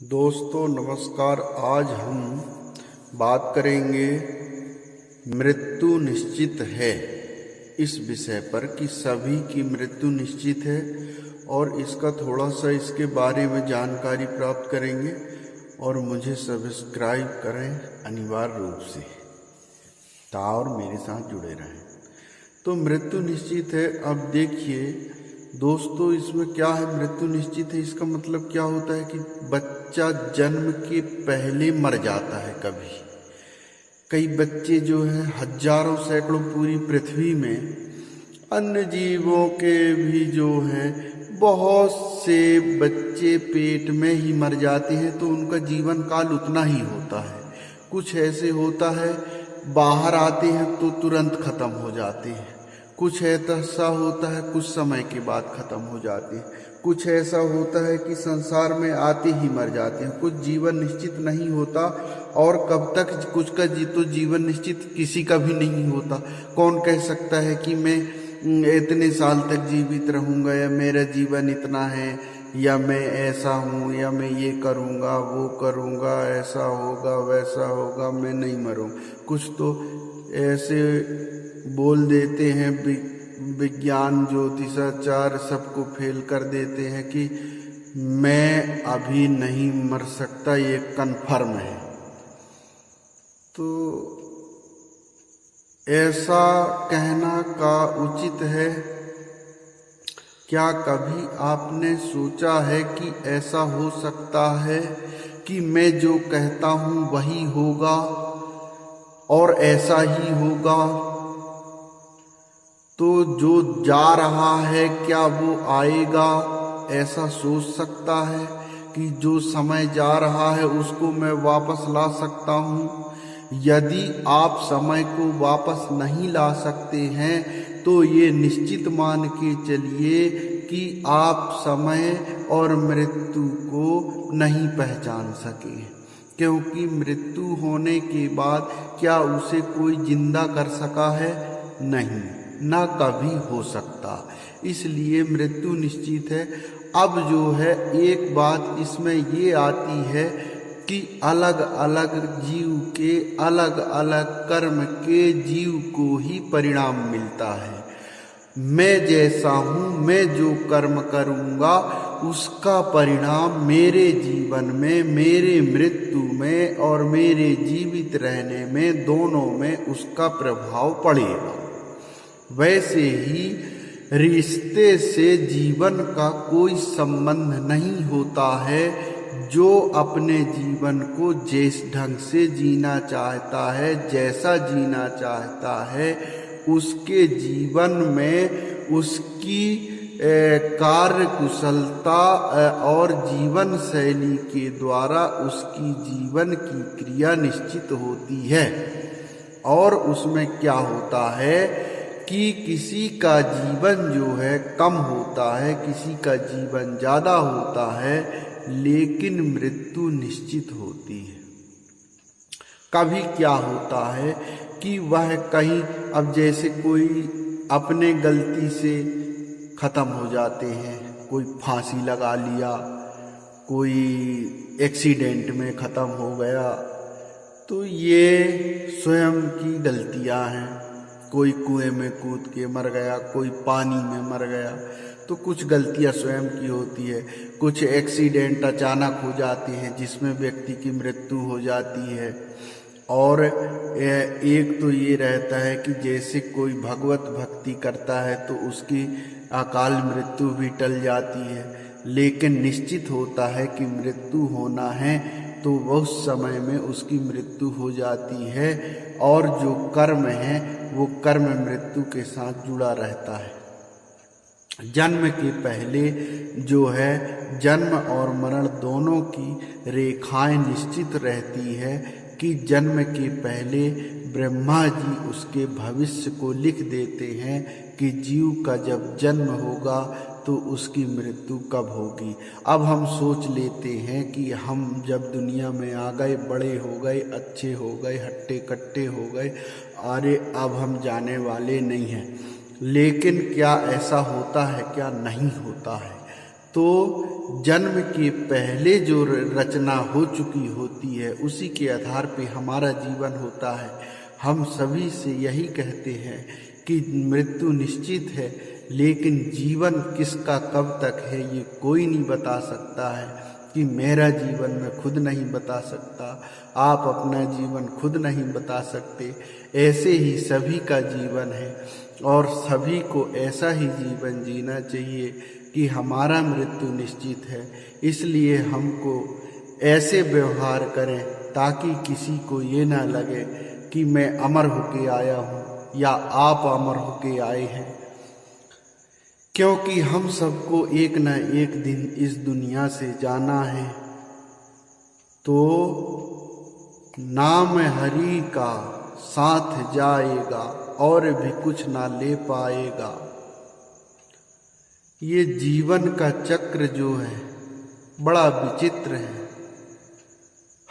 दोस्तों नमस्कार। आज हम बात करेंगे मृत्यु निश्चित है इस विषय पर कि सभी की मृत्यु निश्चित है और इसका थोड़ा सा इसके बारे में जानकारी प्राप्त करेंगे और मुझे सब्सक्राइब करें अनिवार्य रूप से और मेरे साथ जुड़े रहें। तो मृत्यु निश्चित है। अब देखिए दोस्तों, इसमें क्या है, मृत्यु निश्चित है इसका मतलब क्या होता है कि बच्चा जन्म के पहले मर जाता है। कई बच्चे जो हैं हजारों सैकड़ों पूरी पृथ्वी में अन्य जीवों के भी जो हैं बहुत से बच्चे पेट में ही मर जाते हैं, तो उनका जीवन काल उतना ही होता है। कुछ ऐसे होता है बाहर आते हैं तो तुरंत खत्म हो जाते हैं, कुछ ऐसा होता है कुछ समय के बाद खत्म हो जाते हैं, कुछ ऐसा होता है कि संसार में आते ही मर जाते हैं। कुछ जीवन निश्चित नहीं होता और कब तक कुछ का तो जीवन निश्चित किसी का भी नहीं होता। कौन कह सकता है कि मैं इतने साल तक जीवित रहूँगा या मेरा जीवन इतना है या मैं ऐसा हूँ या मैं ये करूँगा वो करूँगा, ऐसा होगा वैसा होगा, मैं नहीं मरूँ। कुछ तो ऐसे बोल देते हैं, विज्ञान ज्योतिषाचार्य सबको फेल कर देते हैं कि मैं अभी नहीं मर सकता, ये कन्फर्म है। तो ऐसा कहना का उचित है? क्या कभी आपने सोचा है कि ऐसा हो सकता है कि मैं जो कहता हूँ वही होगा और ऐसा ही होगा? तो जो जा रहा है क्या वो आएगा? ऐसा सोच सकता है कि जो समय जा रहा है उसको मैं वापस ला सकता हूँ? यदि आप समय को वापस नहीं ला सकते हैं तो ये निश्चित मान के चलिए कि आप समय और मृत्यु को नहीं पहचान सके, क्योंकि मृत्यु होने के बाद क्या उसे कोई जिंदा कर सका है? नहीं, ना कभी हो सकता। इसलिए मृत्यु निश्चित है। अब जो है एक बात इसमें ये आती है कि अलग अलग जीव के अलग अलग कर्म के जीव को ही परिणाम मिलता है। मैं जैसा हूँ, मैं जो कर्म करूँगा उसका परिणाम मेरे जीवन में, मेरे मृत्यु में और मेरे जीवित रहने में, दोनों में उसका प्रभाव पड़ेगा। वैसे ही रिश्ते से जीवन का कोई संबंध नहीं होता है। जो अपने जीवन को जिस ढंग से जीना चाहता है, जैसा जीना चाहता है, उसके जीवन में उसकी कार्य कुशलता और जीवन शैली के द्वारा उसकी जीवन की क्रिया निश्चित होती है। और उसमें क्या होता है कि किसी का जीवन जो है कम होता है, किसी का जीवन ज़्यादा होता है, लेकिन मृत्यु निश्चित होती है। कभी क्या होता है कि वह कहीं, अब जैसे कोई अपने गलती से ख़त्म हो जाते हैं, कोई फांसी लगा लिया, कोई एक्सीडेंट में ख़त्म हो गया, तो ये स्वयं की गलतियां हैं। कोई कुएं में कूद के मर गया, कोई पानी में मर गया, तो कुछ गलतियां स्वयं की होती है। कुछ एक्सीडेंट अचानक हो जाते हैं जिसमें व्यक्ति की मृत्यु हो जाती है। और एक तो ये रहता है कि जैसे कोई भगवत भक्ति करता है तो उसकी अकाल मृत्यु भी टल जाती है, लेकिन निश्चित होता है कि मृत्यु होना है तो उस समय में उसकी मृत्यु हो जाती है। और जो कर्म है वो कर्म मृत्यु के साथ जुड़ा रहता है। जन्म के पहले जो है जन्म और मरण दोनों की रेखाएं निश्चित रहती है कि जन्म के पहले ब्रह्मा जी उसके भविष्य को लिख देते हैं कि जीव का जब जन्म होगा तो उसकी मृत्यु कब होगी। अब हम सोच लेते हैं कि हम जब दुनिया में आ गए, बड़े हो गए, अच्छे हो गए, हट्टे कट्टे हो गए, अरे अब हम जाने वाले नहीं हैं। लेकिन क्या ऐसा होता है? क्या नहीं होता है? तो जन्म के पहले जो रचना हो चुकी होती है उसी के आधार पे हमारा जीवन होता है। हम सभी से यही कहते हैं कि मृत्यु निश्चित है, लेकिन जीवन किसका कब तक है ये कोई नहीं बता सकता है। कि मेरा जीवन मैं खुद नहीं बता सकता, आप अपना जीवन खुद नहीं बता सकते। ऐसे ही सभी का जीवन है और सभी को ऐसा ही जीवन जीना चाहिए कि हमारा मृत्यु निश्चित है। इसलिए हमको ऐसे व्यवहार करें ताकि किसी को ये ना लगे कि मैं अमर होके आया हूँ या आप अमर होके आए हैं, क्योंकि हम सबको एक न एक दिन इस दुनिया से जाना है। तो नाम हरि का साथ जाएगा और भी कुछ ना ले पाएगा। ये जीवन का चक्र जो है बड़ा विचित्र है।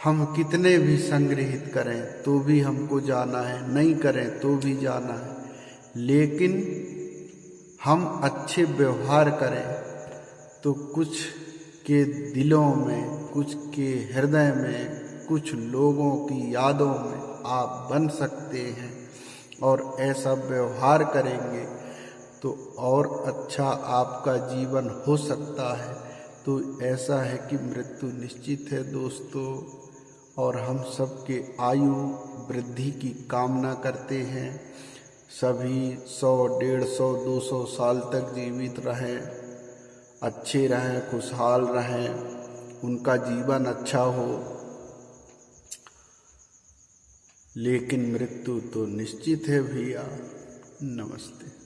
हम कितने भी संग्रहित करें तो भी हमको जाना है, नहीं करें तो भी जाना है। लेकिन हम अच्छे व्यवहार करें तो कुछ के दिलों में, कुछ के हृदय में, कुछ लोगों की यादों में आप बन सकते हैं। और ऐसा व्यवहार करेंगे तो और अच्छा आपका जीवन हो सकता है। तो ऐसा है कि मृत्यु निश्चित है दोस्तों, और हम सबके आयु वृद्धि की कामना करते हैं। सभी 100, 150, 200 साल तक जीवित रहें, अच्छे रहें, खुशहाल रहें, उनका जीवन अच्छा हो। लेकिन मृत्यु तो निश्चित है भैया। नमस्ते।